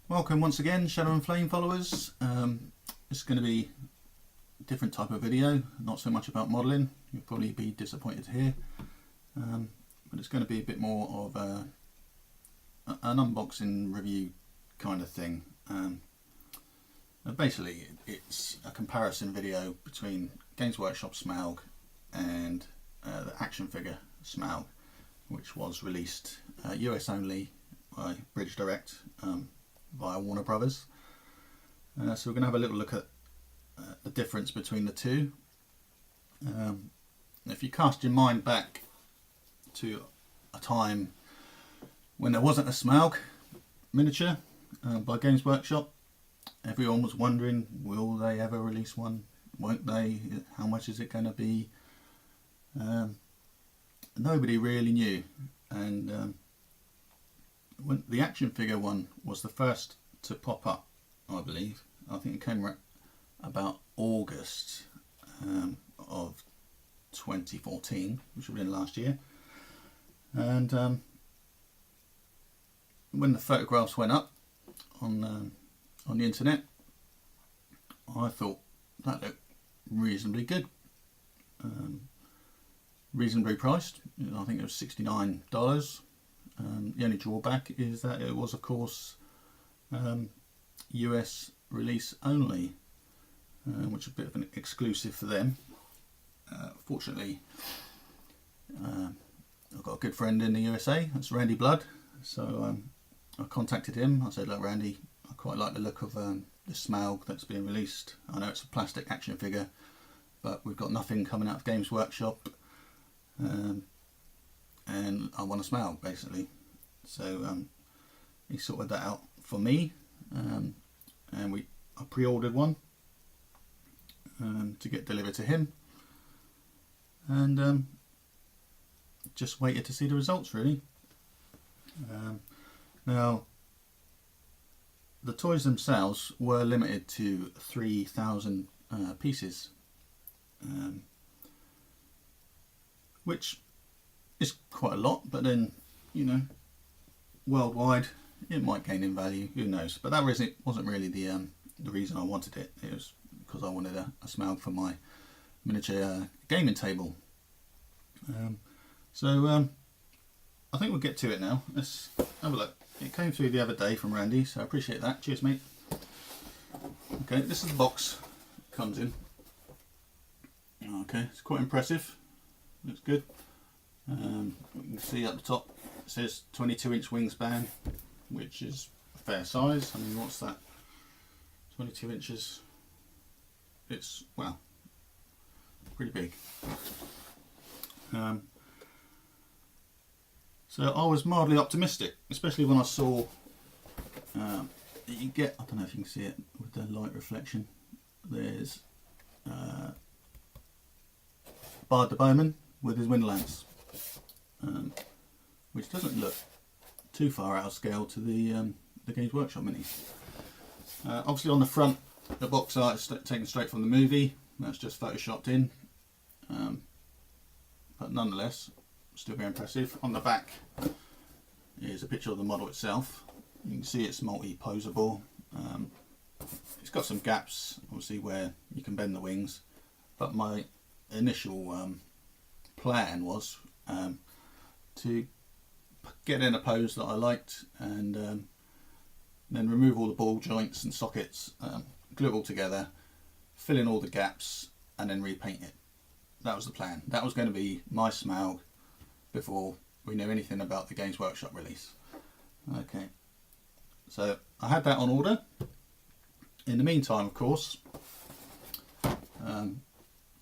Welcome once again, Shadow and Flame followers. It's going to be a different type of video, not so much about modelling. You'll probably be disappointed to hear, but it's going to be a bit more of an unboxing review kind of thing. Basically, it's a comparison video between Games Workshop Smaug and the action figure Smaug, which was released US only by British Direct via Warner Brothers. So we're going to have a little look at the difference between the two. If you cast your mind back to a time when there wasn't a Smaug miniature by Games Workshop, everyone was wondering, will they ever release one? Won't they? How much is it going to be? Nobody really knew, and when the action figure one was the first to pop up, I believe. I think it came about August of 2014, which would have been last year. And when the photographs went up on the internet, I thought that looked reasonably good, reasonably priced. I think it was $69. The only drawback is that it was, of course, US release only, which is a bit of an exclusive for them. Fortunately, I've got a good friend in the USA, that's Randy Blood, so I contacted him. I said, look Randy, I quite like the look of the Smaug that's being released. I know it's a plastic action figure, but we've got nothing coming out of Games Workshop, and I want a Smaug basically. So he sorted that out for me, and I pre-ordered one to get delivered to him, and just waited to see the results really. Now the toys themselves were limited to 3,000 pieces, which is quite a lot, but then, you know, worldwide it might gain in value, who knows. But that wasn't really the reason I wanted it. It was because I wanted a Smaug for my miniature gaming table. So I think we'll get to it now. Let's have a look. It came through the other day from Randy, so I appreciate that. Cheers, mate. Okay, this is the box it comes in. Okay, it's quite impressive. Looks good. You can see up the top it says 22-inch wingspan, which is a fair size. I mean, what's that? 22 inches. It's, well, pretty big. So I was mildly optimistic, especially when I saw you get, I don't know if you can see it with the light reflection, there's Bard the Bowman with his wind lance, which doesn't look too far out of scale to the Games Workshop minis. Obviously on the front, the box art is taken straight from the movie, that's just photoshopped in, but nonetheless still very impressive. On the back is a picture of the model itself. You can see it's multi-posable. It's got some gaps obviously where you can bend the wings, but my initial plan was to get in a pose that I liked, and then remove all the ball joints and sockets, glue it all together, fill in all the gaps, and then repaint it. That was the plan. That was going to be my Smaug before we knew anything about the Games Workshop release. Okay, so I had that on order. In the meantime, of course,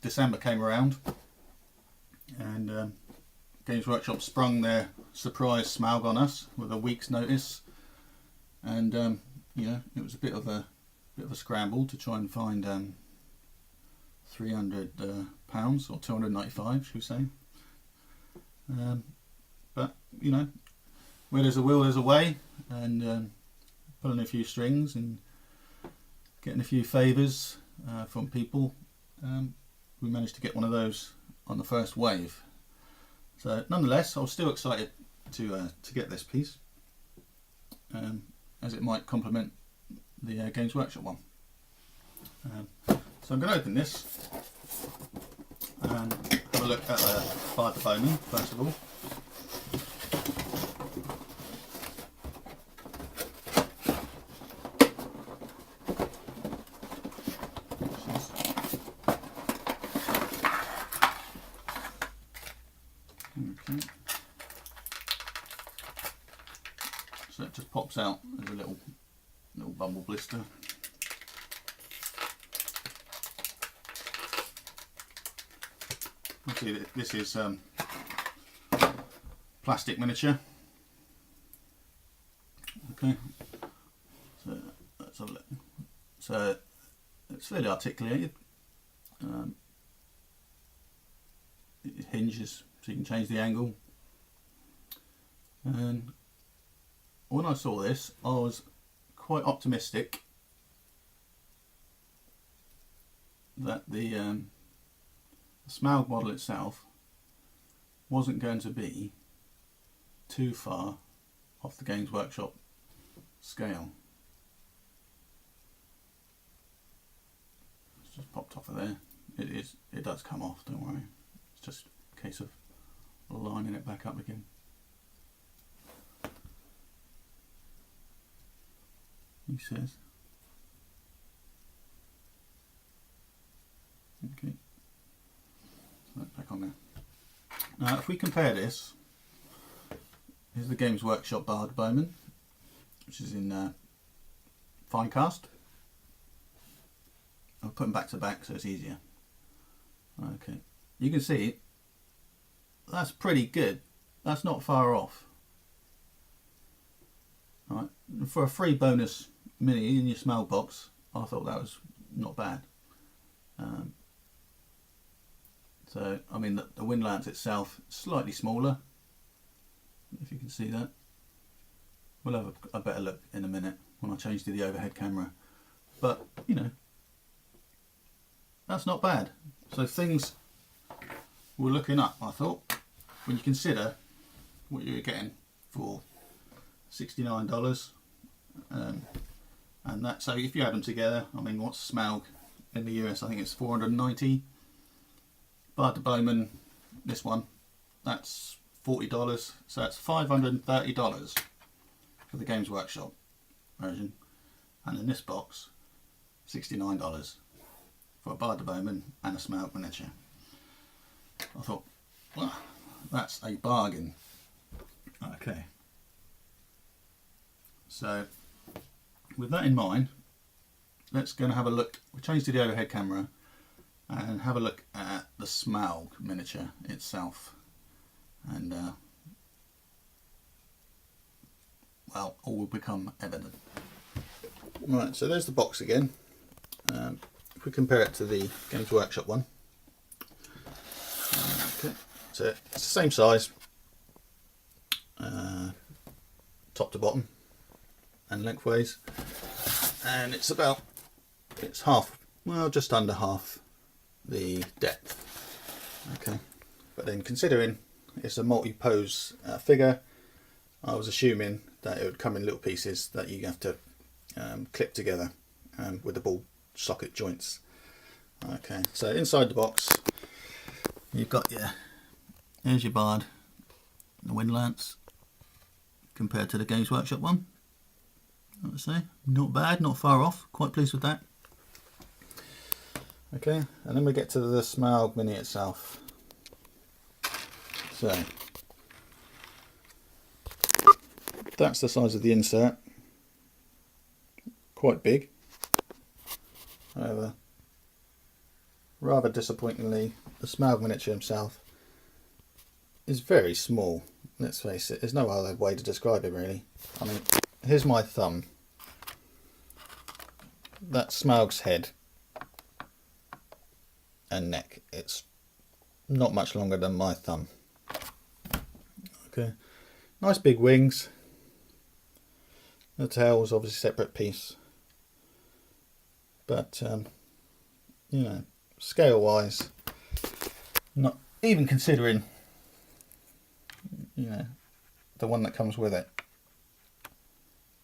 December came around, and Games Workshop sprung their surprise Smaug on us with a week's notice, and you know, it was a bit of a scramble to try and find £300 or 295, should we say. But you know, where there's a will there's a way, and pulling a few strings and getting a few favours from people, we managed to get one of those on the first wave. So nonetheless, I was still excited to get this piece. as it might complement the Games Workshop one. So I'm going to open this and have a look at the Bard the Bowman first of all. Okay. So it just pops out as a little bumble blister. See, this is plastic miniature. Okay, so let's have a look. So it's fairly articulated. It hinges so you can change the angle. And when I saw this, I was quite optimistic that the Smaug model itself wasn't going to be too far off the Games Workshop scale. It's just popped off of there. It does come off, don't worry. It's just a case of lining it back up again. He says. Okay. Back on there. Now if we compare this, here's the Games Workshop Bard Bowman, which is in fine cast. I'll put them back to back so it's easier. Okay, you can see that's pretty good. That's not far off. All right, for a free bonus mini in your Smaug box, I thought that was not bad. So, I mean, the wind lance itself is slightly smaller, if you can see that. We'll have a better look in a minute when I change to the overhead camera. But, you know, that's not bad. So things were looking up, I thought, when you consider what you're getting for $69. And that, so if you add them together, I mean, what's Smaug in the US? I think it's $490. Bard the Bowman, this one, that's $40, so that's $530 for the Games Workshop version, and in this box, $69 for a Bard the Bowman and a Smaug miniature. I thought, well, that's a bargain. Okay, so with that in mind, let's go and have a look. We'll change to the overhead camera and have a look at the Smaug miniature itself, and well, all will become evident. Right, so there's the box again. If we compare it to the Games Workshop one, okay, so it's the same size, top to bottom and lengthways, and it's half, well, just under half the depth. Okay, but then considering it's a multi-pose figure, I was assuming that it would come in little pieces that you have to clip together with the ball socket joints. Okay, so inside the box you've got here's your Bard, the wind lance, compared to the Games Workshop one. I would say not bad, not far off, quite pleased with that. Okay, and then we get to the Smaug mini itself. So that's the size of the insert, quite big. However, rather disappointingly, the Smaug miniature himself is very small. Let's face it, there's no other way to describe it really. I mean, here's my thumb. That's Smaug's head and neck. It's not much longer than my thumb. Okay, nice big wings. The tail is obviously a separate piece, but you know, scale wise, not even considering, you know, the one that comes with it,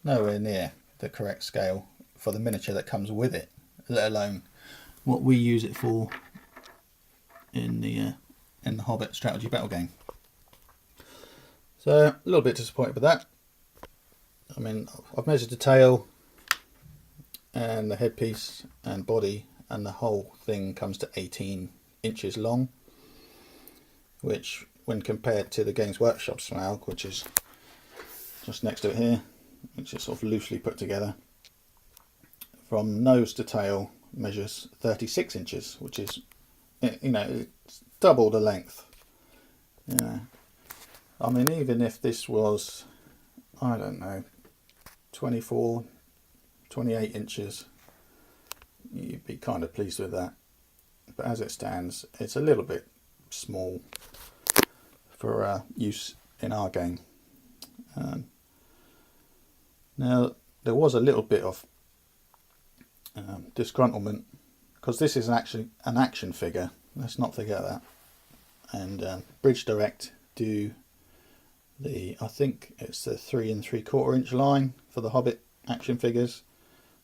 nowhere near the correct scale for the miniature that comes with it, let alone what we use it for in the Hobbit strategy battle game. So a little bit disappointed with that. I mean, I've measured the tail and the headpiece and body, and the whole thing comes to 18 inches long, which when compared to the Games Workshop Smaug, which is just next to it here, which is sort of loosely put together, from nose to tail measures 36 inches, which is, you know, it's double the length. Yeah, I mean, even if this was, I don't know, 24, 28 inches, you'd be kind of pleased with that. But as it stands, it's a little bit small for use in our game. Now, there was a little bit of disgruntlement, because this is actually an action figure. Let's not forget that. And Bridge Direct do the, I think it's the 3 3/4 inch line for the Hobbit action figures.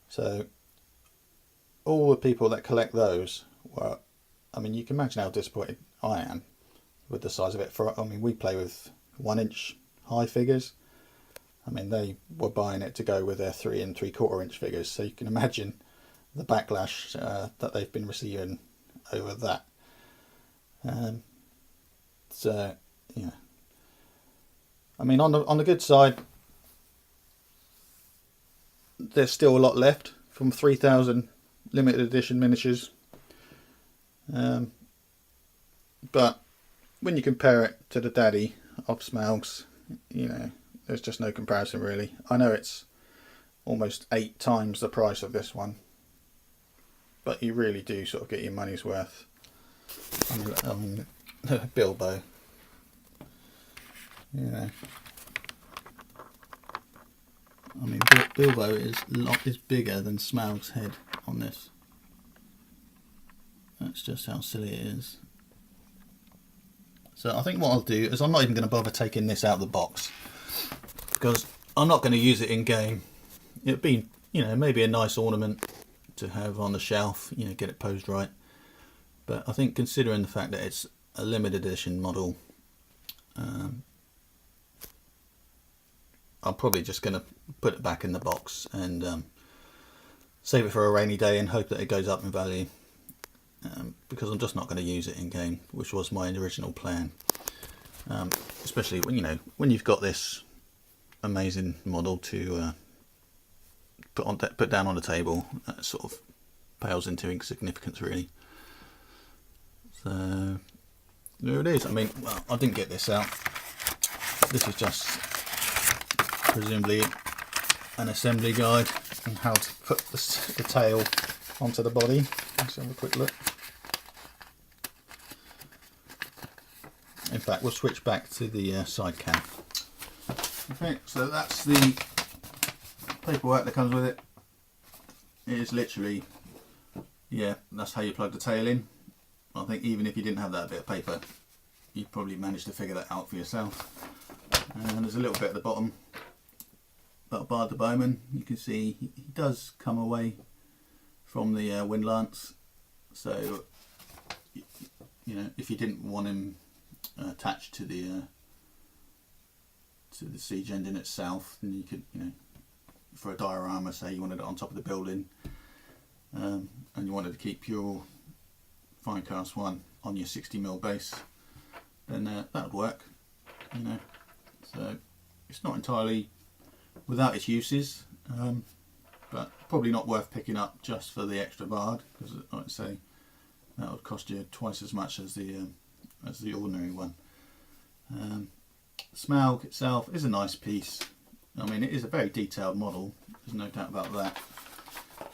So all the people that collect those were, I mean, you can imagine how disappointed I am with the size of it. I mean, we play with 1 inch high figures. I mean, they were buying it to go with their 3 3/4 inch figures. So you can imagine the backlash that they've been receiving over that. So yeah, I mean, on the good side, there's still a lot left from 3,000 limited edition miniatures. But when you compare it to the daddy of Smaug's, you know, there's just no comparison really. I know it's almost 8 times the price of this one, but you really do sort of get your money's worth. I mean Bilbo, you know, I mean Bilbo is bigger than Smaug's head on this. That's just how silly it is. So I think what I'll do is I'm not even going to bother taking this out of the box, because I'm not going to use it in game. It'd be, you know, maybe a nice ornament to have on the shelf, you know, get it posed right. But I think, considering the fact that it's a limited edition model, I'm probably just going to put it back in the box and save it for a rainy day and hope that it goes up in value. Because I'm just not going to use it in game, which was my original plan. Especially when, you know, when you've got this amazing model to put down on the table, that sort of pales into insignificance really. So there it is. I mean, well, I didn't get this out. This is just presumably an assembly guide on how to put the tail onto the body. Let's have a quick look. In fact, we'll switch back to the side cam. Okay, so that's the paperwork that comes with it. It is literally, yeah, that's how you plug the tail in. I think even if you didn't have that bit of paper, you'd probably manage to figure that out for yourself. And there's a little bit at the bottom about Bard the Bowman. You can see he does come away from the wind lance. So, you know, if you didn't want him attached to the siege engine itself, then you could, you know, for a diorama, say you wanted it on top of the building, and you wanted to keep your Finecast 1 on your 60mm base, then that would work, you know. So it's not entirely without its uses, but probably not worth picking up just for the extra Bard, because, like I say, that would cost you twice as much as the ordinary one. Smaug itself is a nice piece. I mean, it is a very detailed model, there's no doubt about that.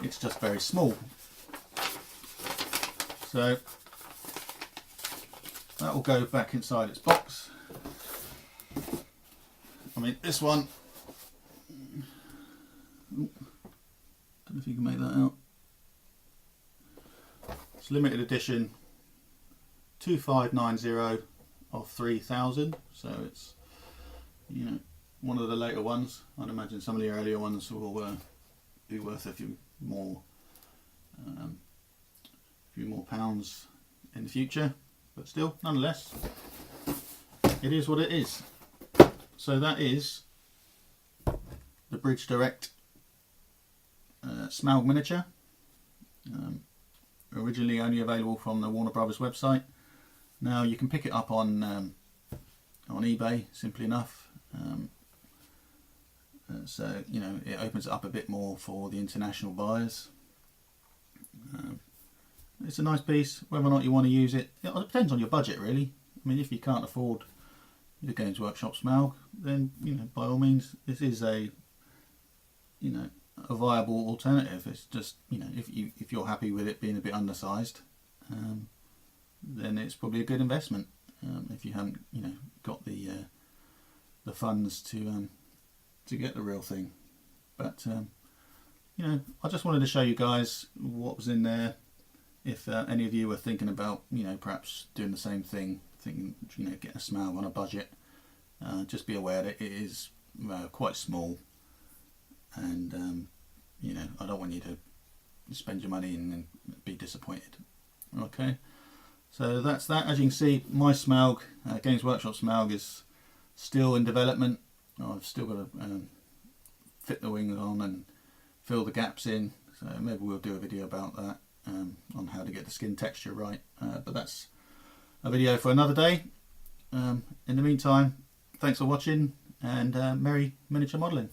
It's just very small. So that will go back inside its box. I mean, this one, don't know if you can make that out. It's limited edition 2590 of 3000, so it's, you know, one of the later ones. I'd imagine some of the earlier ones will be worth a few more pounds in the future, but still, nonetheless, it is what it is. So that is the Bridge Direct Smaug miniature, originally only available from the Warner Brothers website. Now you can pick it up on eBay, simply enough. So you know, it opens it up a bit more for the international buyers. It's a nice piece. Whether or not you want to use it, it depends on your budget, really. I mean, if you can't afford the Games Workshop Smaug, then you know, by all means, this is a viable alternative. It's just, you know, if you're happy with it being a bit undersized, then it's probably a good investment. If you haven't, you know, got the funds to get the real thing. But you know, I just wanted to show you guys what was in there. If any of you were thinking about, you know, perhaps doing the same thing, thinking, you know, getting a Smaug on a budget, just be aware that it is quite small, and you know, I don't want you to spend your money and then be disappointed. Okay, so that's that. As you can see, my Smaug, Games Workshop Smaug, is still in development. I've still got to fit the wings on and fill the gaps in, so maybe we'll do a video about that, on how to get the skin texture right, but that's a video for another day. In the meantime, thanks for watching, and merry miniature modelling.